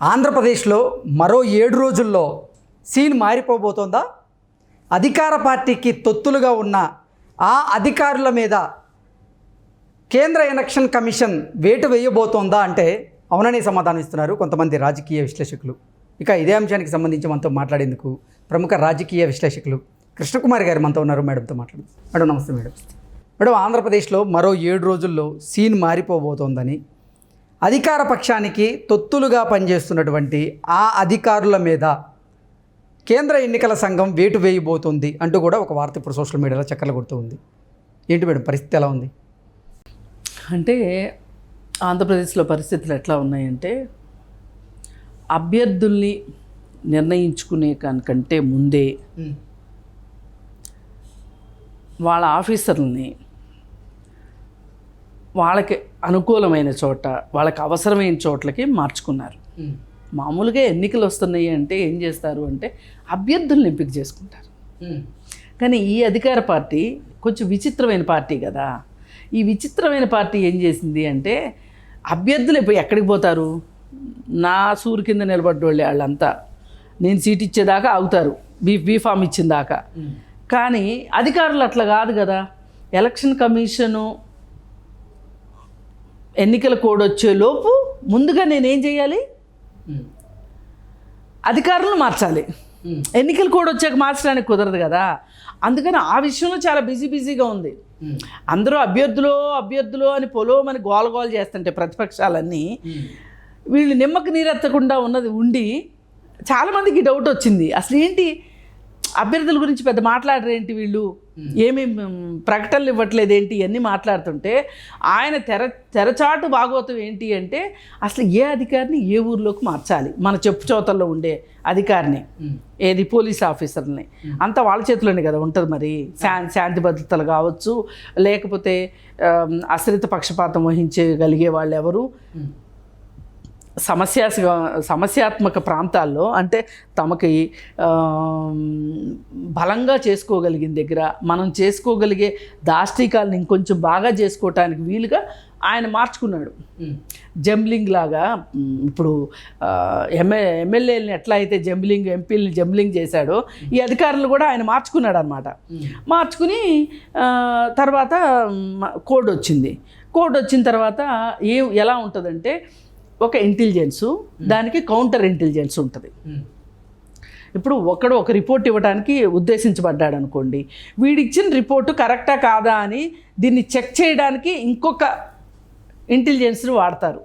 ఆంధ్రప్రదేశ్లో మరో 7 రోజుల్లో సీన్ మారిపోబోతోందా? అధికార పార్టీకి తొత్తులుగా ఉన్న ఆ అధికారుల మీద కేంద్ర ఎలక్షన్ కమిషన్ వేటు వేయబోతోందా అంటే అవుననే సమాధానం ఇస్తున్నారు కొంతమంది రాజకీయ విశ్లేషకులు. ఇక ఇదే అంశానికి సంబంధించి మనతో మాట్లాడేందుకు ప్రముఖ రాజకీయ విశ్లేషకులు కృష్ణకుమారి గారు మనతో ఉన్నారు. మేడంతో మాట్లాడదాం. మేడం నమస్తే. మేడం ఆంధ్రప్రదేశ్లో మరో 7 రోజుల్లో సీన్ మారిపోబోతోందని, అధికార పక్షానికి తొత్తులుగా పనిచేస్తున్నటువంటి ఆ అధికారుల మీద కేంద్ర ఎన్నికల సంఘం వేటు వేయబోతోంది అంటూ కూడా ఒక వార్త ఇప్పుడు సోషల్ మీడియాలో చక్కర్లు కొడుతూ ఉంది. ఏంటి మేడం పరిస్థితి ఎలా ఉంది? అంటే ఆంధ్రప్రదేశ్లో పరిస్థితులు ఎట్లా ఉన్నాయంటే, అభ్యర్థుల్ని నిర్ణయించుకునే కంటే ముందే వాళ్ళ ఆఫీసర్లని వాళ్ళకి అనుకూలమైన చోట, వాళ్ళకి అవసరమైన చోట్లకి మార్చుకున్నారు. మామూలుగా ఎన్నికలు వస్తున్నాయి అంటే ఏం చేస్తారు అంటే అభ్యర్థుల్ని ఎంపిక చేసుకుంటారు. కానీ ఈ అధికార పార్టీ కొంచెం విచిత్రమైన పార్టీ కదా. ఈ విచిత్రమైన పార్టీ ఏం చేసింది అంటే, అభ్యర్థులు ఇప్పుడు ఎక్కడికి పోతారు? నా సూరు కింద నిలబడ్డోళ్ళే వాళ్ళంతా. నేను సీట్ ఇచ్చేదాకా ఆగుతారు, బీఫామ్ ఇచ్చిన దాకా. కానీ అధికారులు అట్లా కాదు కదా. ఎలక్షన్ కమిషను ఎన్నికల కోడ్ వచ్చే లోపు ముందుగా నేనేం చేయాలి? అధికారులను మార్చాలి. ఎన్నికల కోడ్ వచ్చాక మార్చడానికి కుదరదు కదా. అందుకని ఆ విషయంలో చాలా బిజీగా ఉంది. అందరూ అభ్యర్థులు అని పొలోమని గోలగోలు చేస్తుంటే ప్రతిపక్షాలన్నీ, వీళ్ళు నిమ్మకు నీరెత్తకుండా ఉండి చాలామందికి డౌట్ వచ్చింది. అసలు ఏంటి అభ్యర్థుల గురించి పెద్ద మాట్లాడరేంటి వీళ్ళు, ఏమి ప్రకటనలు ఇవ్వట్లేదు ఏంటి, ఇవన్నీ మాట్లాడుతుంటే ఆయన తెరచాటు భాగవతం ఏంటి అంటే, అసలు ఏ అధికారిని ఏ ఊర్లోకి మార్చాలి, మన చెప్పు చోతల్లో ఉండే అధికారిని, ఏది పోలీస్ ఆఫీసర్ని, అంతా వాళ్ళ చేతిలోనే కదా ఉంటుంది. మరి శాంతి భద్రతలు కావచ్చు, లేకపోతే అశ్రిత పక్షపాతం వహించగలిగే వాళ్ళు ఎవరు, సమస్యాత్మక ప్రాంతాల్లో అంటే తమకి బలంగా చేసుకోగలిగిన దగ్గర మనం చేసుకోగలిగే దాష్టికాలను ఇంకొంచెం బాగా చేసుకోవటానికి వీలుగా ఆయన మార్చుకున్నాడు. జంబ్లింగ్ లాగా ఇప్పుడు ఎమ్మెల్యేలని ఎట్లా అయితే ఎంపీలని జంబ్లింగ్ చేశాడో, ఈ అధికారులు కూడా ఆయన మార్చుకున్నాడు అనమాట. మార్చుకుని తర్వాత కోడ్ వచ్చిన తర్వాత ఎలా ఉంటుందంటే, ఒక ఇంటెలిజెన్సు, దానికి కౌంటర్ ఇంటెలిజెన్స్ ఉంటుంది. ఇప్పుడు ఒక రిపోర్ట్ ఇవ్వడానికి ఉద్దేశించబడ్డాడు అనుకోండి, వీడిచ్చిన రిపోర్టు కరెక్టా కాదా అని దీన్ని చెక్ చేయడానికి ఇంకొక ఇంటెలిజెన్స్ని వాడతారు.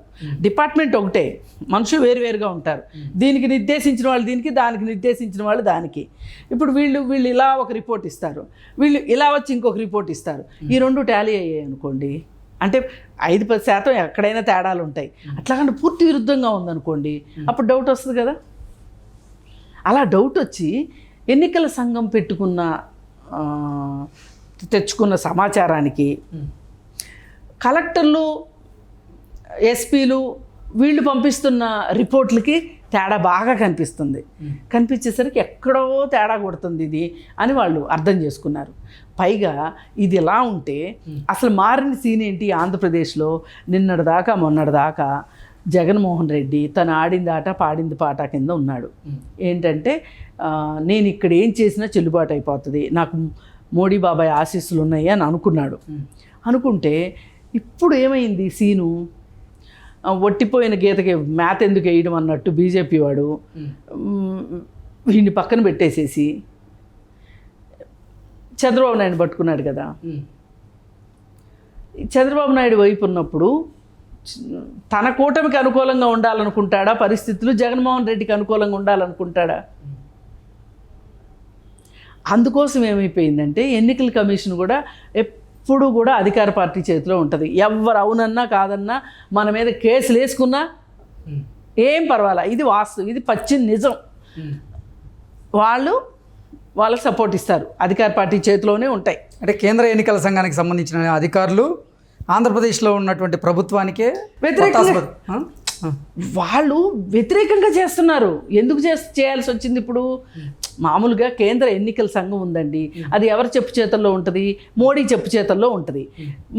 డిపార్ట్మెంట్ ఒకటే, మనుషులు వేరువేరుగా ఉంటారు. దీనికి నిర్దేశించిన వాళ్ళు దీనికి, దానికి నిర్దేశించిన వాళ్ళు దానికి. ఇప్పుడు వీళ్ళు ఇలా ఒక రిపోర్ట్ ఇస్తారు, వీళ్ళు ఇలా వచ్చి ఇంకొక రిపోర్ట్ ఇస్తారు. ఈ రెండు టాలీ అయ్యాయి అనుకోండి, అంటే 5-10% ఎక్కడైనా తేడాలు ఉంటాయి. అట్లాగంటే పూర్తి విరుద్ధంగా ఉందనుకోండి, అప్పుడు డౌట్ వస్తుంది కదా. అలా డౌట్ వచ్చి ఎన్నికల సంఘం తెచ్చుకున్న సమాచారానికి కలెక్టర్లు, ఎస్పీలు వీళ్ళు పంపిస్తున్న రిపోర్ట్లకి తేడా బాగా కనిపించేసరికి ఎక్కడో తేడా కొడుతుంది ఇది అని వాళ్ళు అర్థం చేసుకున్నారు. పైగా ఇది ఎలా ఉంటే అసలు మారిన సీన్ ఏంటి ఆంధ్రప్రదేశ్లో? మొన్నటిదాకా జగన్మోహన్ రెడ్డి తను ఆడింది ఆట పాడింది పాట కింద ఉన్నాడు. ఏంటంటే, నేను ఇక్కడ ఏం చేసినా చెల్లుబాటు అయిపోతుంది, నాకు మోడీ బాబాయ్ ఆశీస్సులు ఉన్నాయి అని అనుకుంటే ఇప్పుడు ఏమైంది సీను? ఒట్టిపోయిన గీతకి మ్యాథ్ ఎందుకు వేయడం అన్నట్టు బీజేపీ వాడు వీడిని పక్కన పెట్టేసేసి చంద్రబాబు నాయుడు పట్టుకున్నాడు కదా. చంద్రబాబు నాయుడు వైపు ఉన్నప్పుడు తన కూటమికి అనుకూలంగా ఉండాలనుకుంటాడా పరిస్థితులు, జగన్మోహన్ రెడ్డికి అనుకూలంగా ఉండాలనుకుంటాడా? అందుకోసం ఏమైపోయిందంటే, ఎన్నికల కమిషన్ కూడా ఎప్పుడు కూడా అధికార పార్టీ చేతిలో ఉంటుంది. ఎవరు అవునన్నా కాదన్నా మన మీద కేసులు వేసుకున్నా ఏం పర్వాలా, ఇది వాస్తవం, ఇది పచ్చి నిజం. వాళ్ళకి సపోర్ట్ ఇస్తారు, అధికార పార్టీ చేతిలోనే ఉంటాయి. అంటే కేంద్ర ఎన్నికల సంఘానికి సంబంధించిన అధికారులు ఆంధ్రప్రదేశ్లో ఉన్నటువంటి ప్రభుత్వానికే వాళ్ళు వ్యతిరేకంగా చేస్తున్నారు. ఎందుకు చేయాల్సి వచ్చింది? ఇప్పుడు మామూలుగా కేంద్ర ఎన్నికల సంఘం ఉందండి, అది ఎవరి చెప్పు చేతుల్లో ఉంటుంది? మోడీ చెప్పు చేతుల్లో ఉంటుంది.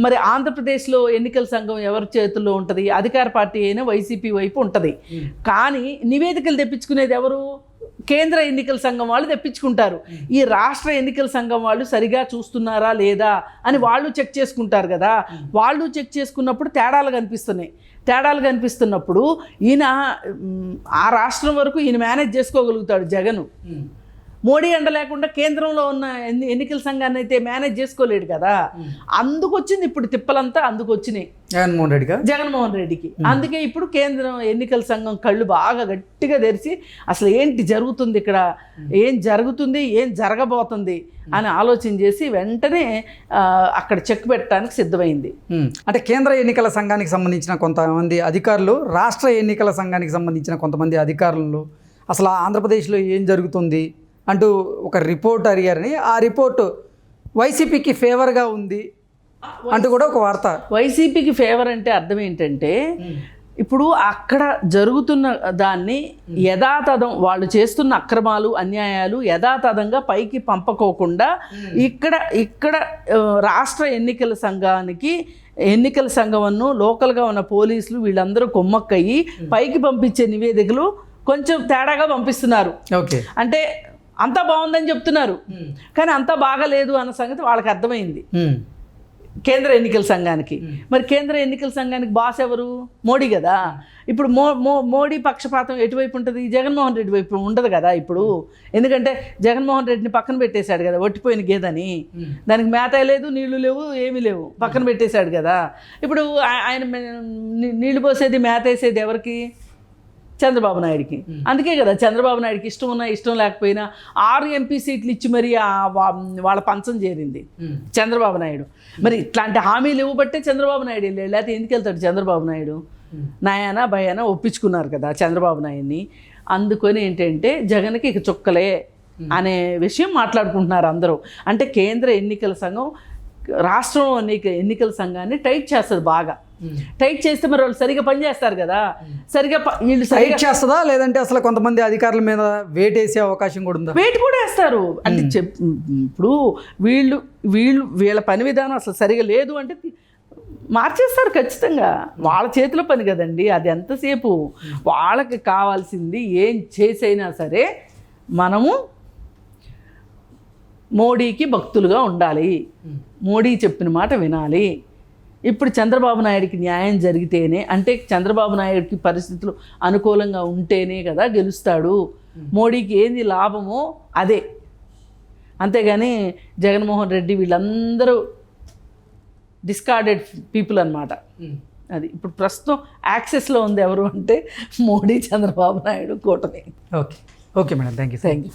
మరి ఆంధ్రప్రదేశ్లో ఎన్నికల సంఘం ఎవరి చేతుల్లో ఉంటుంది? అధికార పార్టీ అయినా వైసీపీ వైపు ఉంటుంది. కానీ నివేదికలు తెప్పించుకునేది ఎవరు? కేంద్ర ఎన్నికల సంఘం వాళ్ళు తెప్పించుకుంటారు. ఈ రాష్ట్ర ఎన్నికల సంఘం వాళ్ళు సరిగా చూస్తున్నారా లేదా అని వాళ్ళు చెక్ చేసుకుంటారు కదా. వాళ్ళు చెక్ చేసుకున్నప్పుడు తేడాలు కనిపిస్తున్నప్పుడు ఈయన ఆ రాష్ట్రం వరకు ఈయన మేనేజ్ చేసుకోగలుగుతాడు జగను. మోడీ అండ లేకుండా కేంద్రంలో ఉన్న ఎన్నికల సంఘాన్ని అయితే మేనేజ్ చేసుకోలేడు కదా. అందుకొచ్చింది ఇప్పుడు తిప్పలంతా, అందుకొచ్చినాయి జగన్మోహన్ రెడ్డికి. అందుకే ఇప్పుడు కేంద్రం ఎన్నికల సంఘం కళ్ళు బాగా గట్టిగా తెరిచి అసలు ఏంటి జరుగుతుంది ఇక్కడ, ఏం జరుగుతుంది, ఏం జరగబోతుంది అని ఆలోచన చేసి వెంటనే అక్కడ చెక్ పెట్టడానికి సిద్ధమైంది. అంటే కేంద్ర ఎన్నికల సంఘానికి సంబంధించిన కొంతమంది అధికారులు, రాష్ట్ర ఎన్నికల సంఘానికి సంబంధించిన కొంతమంది అధికారులు అసలు ఆంధ్రప్రదేశ్లో ఏం జరుగుతుంది అంటూ ఒక రిపోర్ట్ అడిగారని, ఆ రిపోర్టు వైసీపీకి ఫేవర్గా ఉంది అంటూ కూడా ఒక వార్త. వైసీపీకి ఫేవర్ అంటే అర్థం ఏంటంటే, ఇప్పుడు అక్కడ జరుగుతున్న దాన్ని యథాతథం వాళ్ళు చేస్తున్న అక్రమాలు అన్యాయాలు యథాతథంగా పైకి పంపకోకుండా ఇక్కడ రాష్ట్ర ఎన్నికల సంఘానికి, ఎన్నికల సంఘంను లోకల్గా ఉన్న పోలీసులు వీళ్ళందరూ కొమ్మక్కయ్యి పైకి పంపించే నివేదికలు కొంచెం తేడాగా పంపిస్తున్నారు. ఓకే, అంటే అంతా బాగుందని చెప్తున్నారు, కానీ అంతా బాగాలేదు అన్న సంగతి వాళ్ళకి అర్థమైంది కేంద్ర ఎన్నికల సంఘానికి. మరి కేంద్ర ఎన్నికల సంఘానికి బాస్ ఎవరు? మోడీ కదా. ఇప్పుడు మోడీ పక్షపాతం ఎటువైపు ఉంటుంది? జగన్మోహన్ రెడ్డి వైపు ఉండదు కదా ఇప్పుడు. ఎందుకంటే జగన్మోహన్ రెడ్డిని పక్కన పెట్టేశాడు కదా, ఒట్టిపోయిన గేదని. దానికి మేత లేదు, నీళ్లు లేవు, ఏమీ లేవు, పక్కన పెట్టేశాడు కదా. ఇప్పుడు ఆయన నీళ్లు పోసేది, మేత వేసేది ఎవరికి? చంద్రబాబు నాయుడికి. అందుకే కదా చంద్రబాబు నాయుడికి ఇష్టం ఉన్నా ఇష్టం లేకపోయినా 6 ఎంపీ సీట్లు ఇచ్చి మరి వాళ్ళ పంచం చేరింది చంద్రబాబు నాయుడు. మరి ఇట్లాంటి హామీలు ఇవ్వబట్టే చంద్రబాబు నాయుడు వెళ్ళాడు, లేకపోతే ఎందుకు వెళ్తాడు చంద్రబాబు నాయుడు? నయానా భయానా ఒప్పించుకున్నారు కదా చంద్రబాబు నాయుడిని. అందుకొని ఏంటంటే జగన్కి ఇక చుక్కలే అనే విషయం మాట్లాడుకుంటున్నారు అందరూ. అంటే కేంద్ర ఎన్నికల సంఘం రాష్ట్రంలో ఎన్నికల సంఘాన్ని టైట్ చేస్తుంది బాగా. టైట్ చేస్తే మరి వాళ్ళు సరిగా పనిచేస్తారు కదా. వీళ్ళు టైట్ చేస్తుందా, లేదంటే అసలు కొంతమంది అధికారుల మీద వేట్ వేసే అవకాశం కూడా ఉందా? వేట్ కూడా వేస్తారు. అంటే ఇప్పుడు వీళ్ళ పని విధానం అసలు సరిగా లేదు అంటే మార్చేస్తారు ఖచ్చితంగా. వాళ్ళ చేతిలో పని కదండి అది. ఎంతసేపు వాళ్ళకి కావాల్సింది ఏం చేసైనా సరే మనము మోడీకి భక్తులుగా ఉండాలి, మోడీ చెప్పిన మాట వినాలి. ఇప్పుడు చంద్రబాబు నాయుడికి న్యాయం జరిగితేనే, అంటే చంద్రబాబు నాయుడికి పరిస్థితులు అనుకూలంగా ఉంటేనే కదా గెలుస్తాడు. మోడీకి ఏంది లాభమో అదే. అంతేగాని జగన్మోహన్ రెడ్డి వీళ్ళందరూ డిస్కార్డెడ్ పీపుల్ అన్నమాట. అది ఇప్పుడు ప్రస్తుతం యాక్సెస్లో ఉంది ఎవరు అంటే మోడీ, చంద్రబాబు నాయుడు కూటమి. Okay madam, thank you.